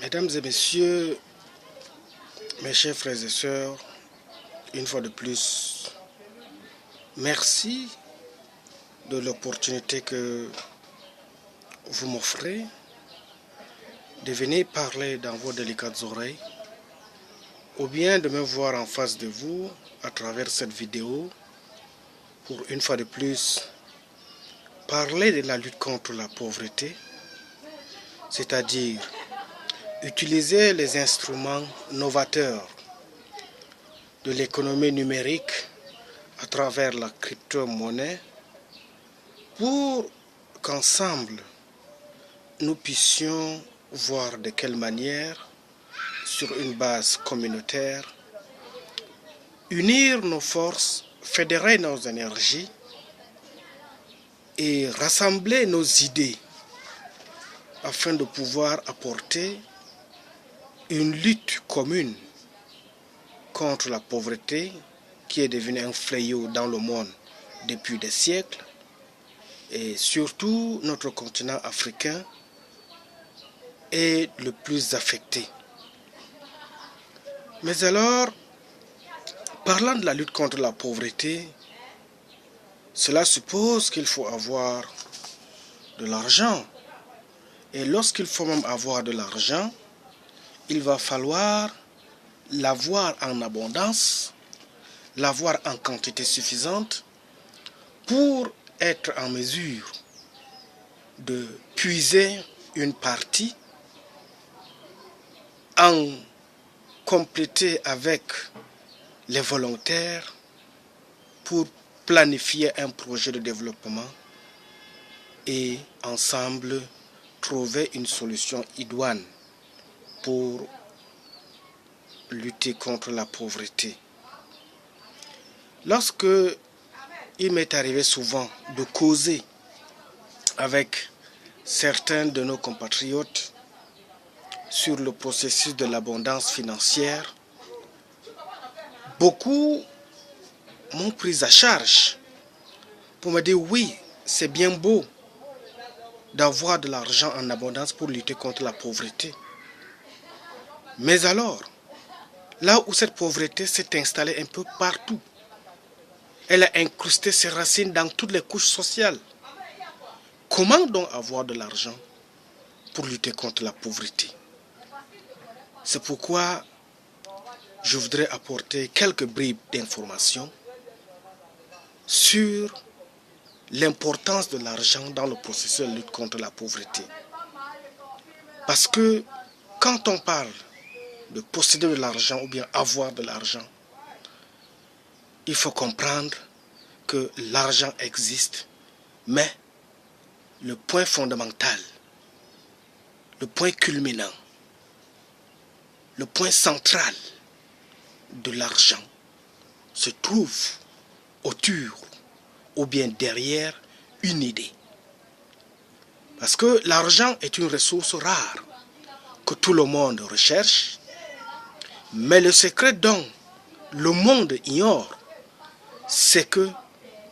Mesdames et messieurs, mes chers frères et sœurs, une fois de plus, merci de l'opportunité que vous m'offrez de venir parler dans vos délicates oreilles ou bien de me voir en face de vous à travers cette vidéo pour une fois de plus parler de la lutte contre la pauvreté, c'est-à-dire utiliser les instruments novateurs de l'économie numérique à travers la crypto-monnaie pour qu'ensemble nous puissions voir de quelle manière, sur une base communautaire, unir nos forces, fédérer nos énergies et rassembler nos idées afin de pouvoir apporter une lutte commune contre la pauvreté qui est devenue un fléau dans le monde depuis des siècles, et surtout notre continent africain est le plus affecté. Mais alors, parlant de la lutte contre la pauvreté, cela suppose qu'il faut avoir de l'argent. Et lorsqu'il faut même avoir de l'argent, il va falloir l'avoir en abondance, l'avoir en quantité suffisante pour être en mesure de puiser une partie, en compléter avec les volontaires pour planifier un projet de développement et ensemble trouver une solution idoine pour lutter contre la pauvreté. Lorsque il m'est arrivé souvent de causer avec certains de nos compatriotes sur le processus de l'abondance financière, beaucoup m'ont pris à charge pour me dire oui, c'est bien beau d'avoir de l'argent en abondance pour lutter contre la pauvreté. Mais alors, là où cette pauvreté s'est installée un peu partout, elle a incrusté ses racines dans toutes les couches sociales. Comment donc avoir de l'argent pour lutter contre la pauvreté? C'est pourquoi je voudrais apporter quelques bribes d'informations sur l'importance de l'argent dans le processus de lutte contre la pauvreté. Parce que quand on parle de posséder de l'argent ou bien avoir de l'argent, il faut comprendre que l'argent existe, mais le point fondamental, le point culminant, le point central de l'argent se trouve autour ou bien derrière une idée. Parce que l'argent est une ressource rare que tout le monde recherche, mais le secret dont le monde ignore, c'est que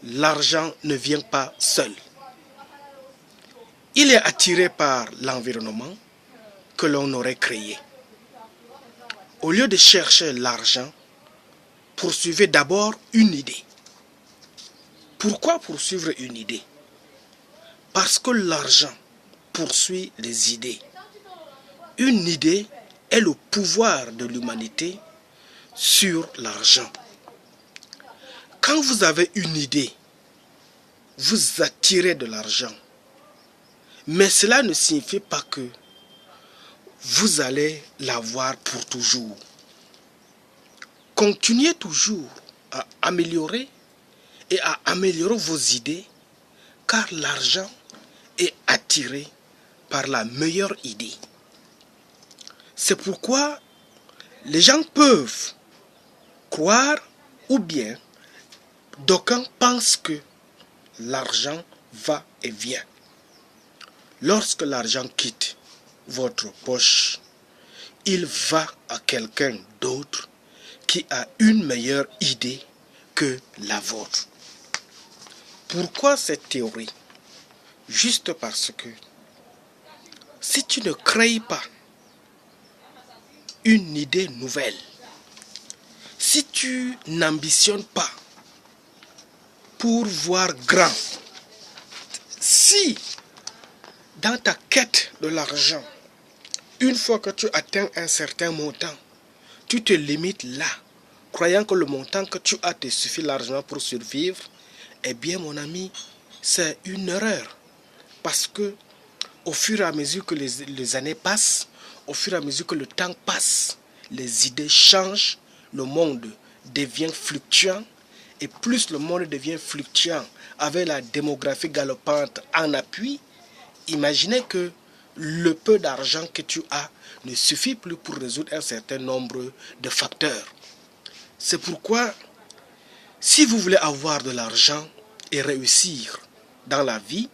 l'argent ne vient pas seul. Il est attiré par l'environnement que l'on aurait créé. Au lieu de chercher l'argent, poursuivez d'abord une idée. Pourquoi poursuivre une idée? Parce que l'argent poursuit les idées. Une idée est le pouvoir de l'humanité sur l'argent. Quand vous avez une idée, vous attirez de l'argent. Mais cela ne signifie pas que vous allez l'avoir pour toujours. Continuez toujours à améliorer et à améliorer vos idées, car l'argent est attiré par la meilleure idée. C'est pourquoi les gens peuvent croire ou bien d'aucuns pensent que l'argent va et vient. Lorsque l'argent quitte votre poche, il va à quelqu'un d'autre qui a une meilleure idée que la vôtre. Pourquoi cette théorie? Juste parce que si tu ne crées pas une idée nouvelle, si tu n'ambitionnes pas pour voir grand, si dans ta quête de l'argent, une fois que tu atteins un certain montant, tu te limites là, croyant que le montant que tu as te suffit largement pour survivre, eh bien mon ami, c'est une erreur. Parce que au fur et à mesure que les années passent, au fur et à mesure que le temps passe, les idées changent, le monde devient fluctuant, et plus le monde devient fluctuant avec la démographie galopante en appui, imaginez que le peu d'argent que tu as ne suffit plus pour résoudre un certain nombre de facteurs. C'est pourquoi, si vous voulez avoir de l'argent et réussir dans la vie,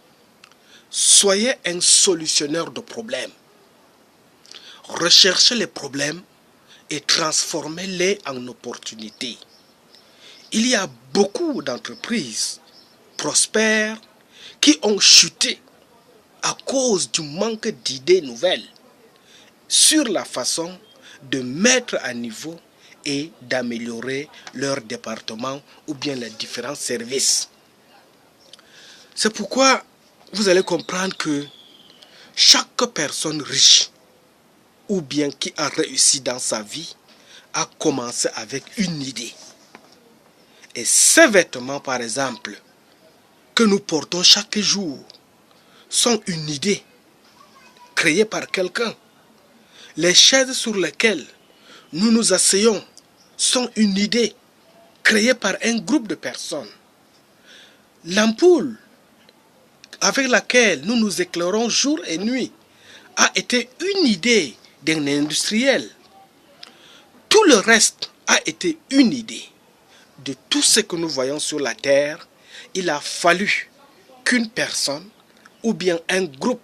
soyez un solutionneur de problèmes. Recherchez les problèmes et transformez-les en opportunités. Il y a beaucoup d'entreprises prospères qui ont chuté à cause du manque d'idées nouvelles sur la façon de mettre à niveau et d'améliorer leur département ou bien les différents services. C'est pourquoi vous allez comprendre que chaque personne riche ou bien qui a réussi dans sa vie a commencé avec une idée. Et ces vêtements, par exemple, que nous portons chaque jour, sont une idée créée par quelqu'un. Les chaises sur lesquelles nous nous asseyons sont une idée créée par un groupe de personnes. L'ampoule avec laquelle nous nous éclairons jour et nuit a été une idée d'un industriel. Tout le reste a été une idée. De tout ce que nous voyons sur la terre, il a fallu qu'une personne ou bien un groupe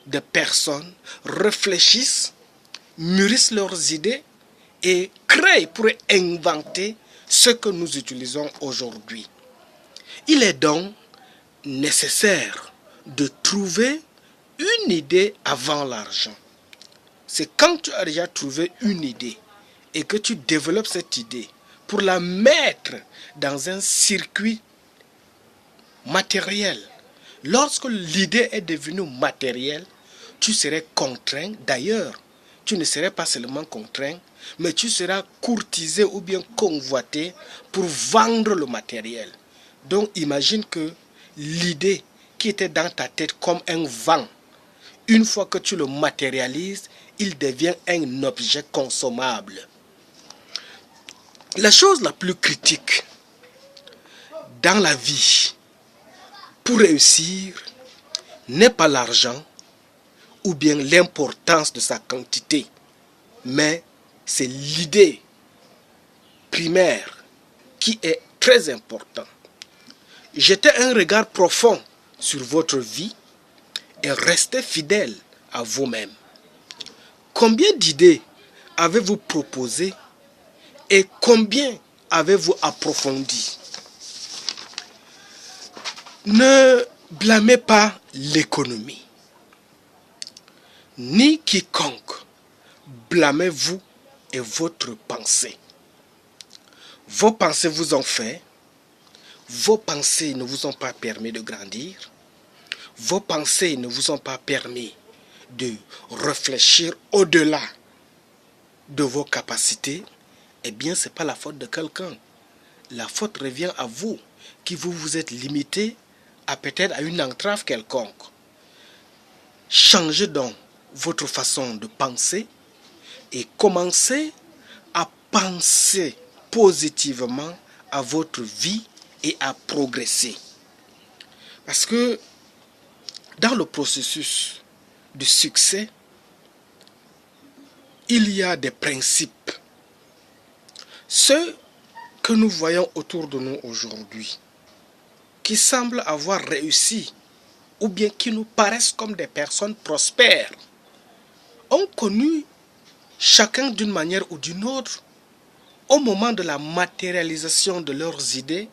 de personnes réfléchissent, mûrissent leurs idées et créent pour inventer ce que nous utilisons aujourd'hui. Il est donc nécessaire de trouver une idée avant l'argent. C'est quand tu as déjà trouvé une idée et que tu développes cette idée pour la mettre dans un circuit matériel. Lorsque l'idée est devenue matérielle, tu serais contraint. D'ailleurs, tu ne serais pas seulement contraint, mais tu seras courtisé ou bien convoité pour vendre le matériel. Donc imagine que l'idée qui était dans ta tête comme un vent, une fois que tu le matérialises, il devient un objet consommable. La chose la plus critique dans la vie pour réussir n'est pas l'argent ou bien l'importance de sa quantité, mais c'est l'idée primaire qui est très importante. Jetez un regard profond sur votre vie et restez fidèle à vous-même. Combien d'idées avez-vous proposées et combien avez-vous approfondi? Ne blâmez pas l'économie, ni quiconque. Blâmez-vous et votre pensée. Vos pensées vous ont fait. Vos pensées ne vous ont pas permis de grandir. Vos pensées ne vous ont pas permis de réfléchir au-delà de vos capacités. Eh bien, ce n'est pas la faute de quelqu'un. La faute revient à vous, qui vous êtes limité à peut-être à une entrave quelconque. Changez donc votre façon de penser et commencez à penser positivement à votre vie et à progresser. Parce que dans le processus de succès, il y a des principes. Ceux que nous voyons autour de nous aujourd'hui, qui semblent avoir réussi, ou bien qui nous paraissent comme des personnes prospères, ont connu, chacun d'une manière ou d'une autre, au moment de la matérialisation de leurs idées,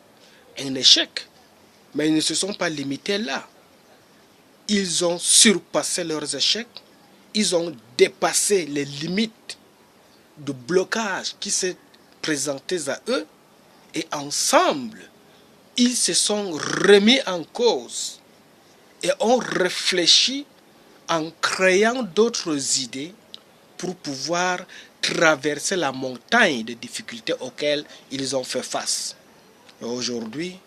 un échec. Mais ils ne se sont pas limités là. Ils ont surpassé leurs échecs, ils ont dépassé les limites de blocage qui s'est présenté à eux et ensemble, ils se sont remis en cause et ont réfléchi en créant d'autres idées pour pouvoir traverser la montagne de difficultés auxquelles ils ont fait face. Et aujourd'hui,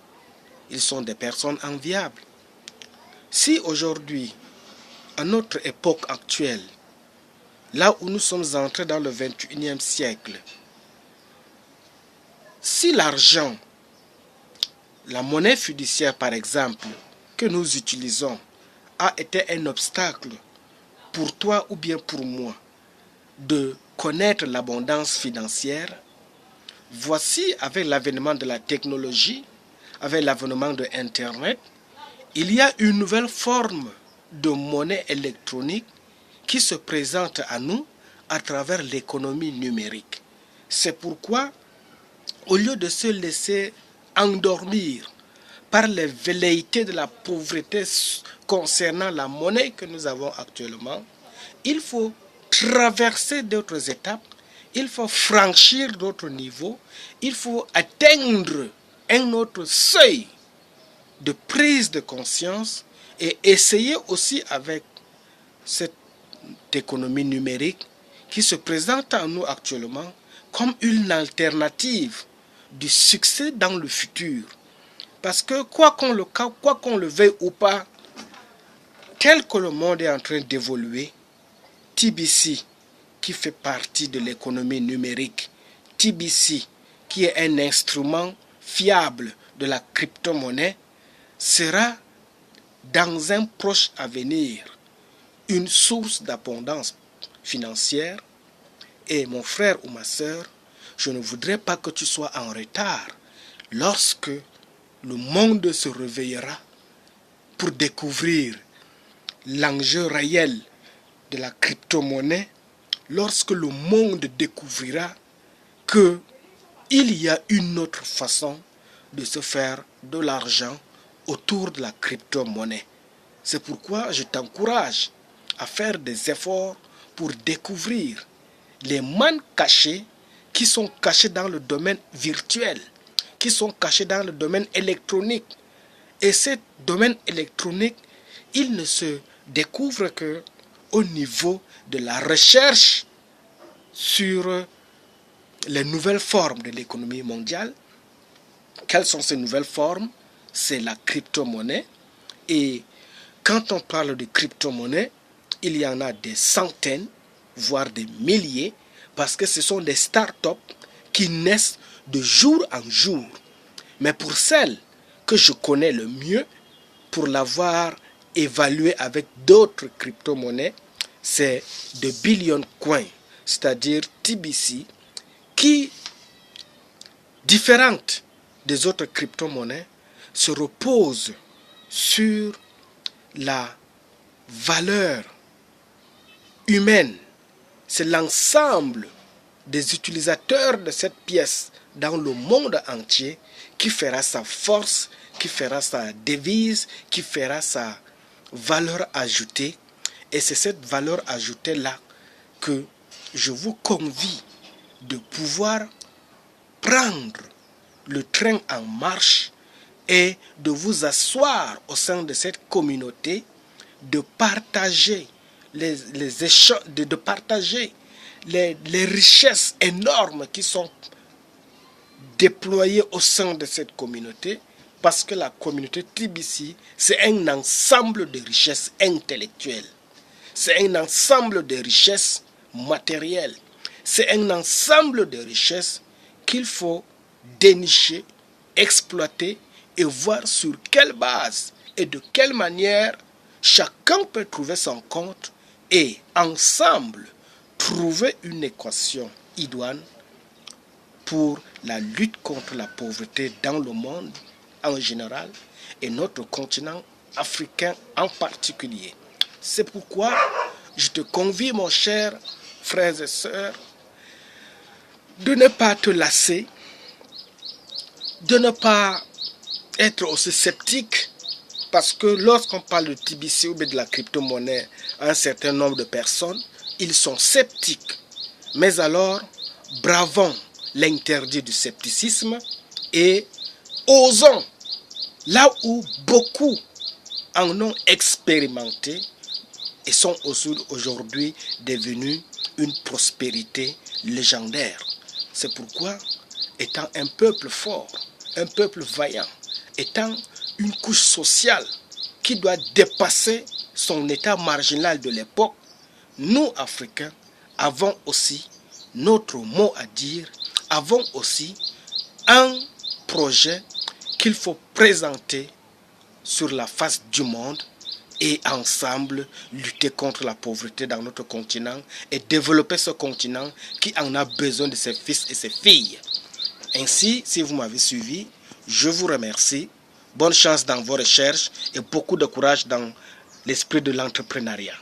ils sont des personnes enviables. Si aujourd'hui, à notre époque actuelle, là où nous sommes entrés dans le 21e siècle, si l'argent, la monnaie fiduciaire par exemple, que nous utilisons, a été un obstacle pour toi ou bien pour moi de connaître l'abondance financière, voici avec l'avènement de la technologie, avec l'avènement de Internet, il y a une nouvelle forme de monnaie électronique qui se présente à nous à travers l'économie numérique. C'est pourquoi, au lieu de se laisser endormir par les velléités de la pauvreté concernant la monnaie que nous avons actuellement, il faut traverser d'autres étapes, il faut franchir d'autres niveaux, il faut atteindre un autre seuil de prise de conscience et essayer aussi avec cette économie numérique qui se présente à nous actuellement comme une alternative du succès dans le futur. Parce que quoi qu'on le veuille ou pas, tel que le monde est en train d'évoluer, TBC, qui fait partie de l'économie numérique, TBC, qui est un instrument fiable de la crypto-monnaie, sera dans un proche avenir une source d'abondance financière. Et mon frère ou ma sœur, je ne voudrais pas que tu sois en retard lorsque le monde se réveillera pour découvrir l'enjeu réel de la crypto-monnaie, lorsque le monde découvrira qu'il y a une autre façon de se faire de l'argent autour de la crypto-monnaie. C'est pourquoi je t'encourage à faire des efforts pour découvrir les mannes cachées qui sont cachées dans le domaine virtuel, qui sont cachées dans le domaine électronique. Et ce domaine électronique, il ne se découvre que au niveau de la recherche sur les nouvelles formes de l'économie mondiale. Quelles sont ces nouvelles formes? C'est la crypto-monnaie. Et quand on parle de crypto-monnaie, il y en a des centaines, voire des milliers, parce que ce sont des startups qui naissent de jour en jour. Mais pour celle que je connais le mieux, pour l'avoir évaluée avec d'autres crypto-monnaies, c'est de Billion Coin, c'est-à-dire TBC, qui, différente des autres crypto-monnaies, se repose sur la valeur humaine. C'est l'ensemble des utilisateurs de cette pièce dans le monde entier qui fera sa force, qui fera sa devise, qui fera sa valeur ajoutée. Et c'est cette valeur ajoutée-là que je vous convie de pouvoir prendre le train en marche et de vous asseoir au sein de cette communauté, de partager les échanges, de partager les richesses énormes qui sont déployées au sein de cette communauté, parce que la communauté TBC, c'est un ensemble de richesses intellectuelles, c'est un ensemble de richesses matérielles, c'est un ensemble de richesses qu'il faut dénicher, exploiter et voir sur quelle base et de quelle manière chacun peut trouver son compte et ensemble trouver une équation idoine pour la lutte contre la pauvreté dans le monde en général et notre continent africain en particulier. C'est pourquoi je te convie, mon cher frères et sœurs, de ne pas te lasser, de ne pas être aussi sceptique, parce que lorsqu'on parle de TBC ou de la crypto-monnaie à un certain nombre de personnes, ils sont sceptiques. Mais alors, bravons l'interdit du scepticisme et osons là où beaucoup en ont expérimenté et sont aujourd'hui devenus une prospérité légendaire. C'est pourquoi, étant un peuple fort, un peuple vaillant, étant une couche sociale qui doit dépasser son état marginal de l'époque, nous, Africains, avons aussi notre mot à dire, avons aussi un projet qu'il faut présenter sur la face du monde et ensemble lutter contre la pauvreté dans notre continent et développer ce continent qui en a besoin de ses fils et ses filles. Ainsi, si vous m'avez suivi, je vous remercie. Bonne chance dans vos recherches et beaucoup de courage dans l'esprit de l'entrepreneuriat.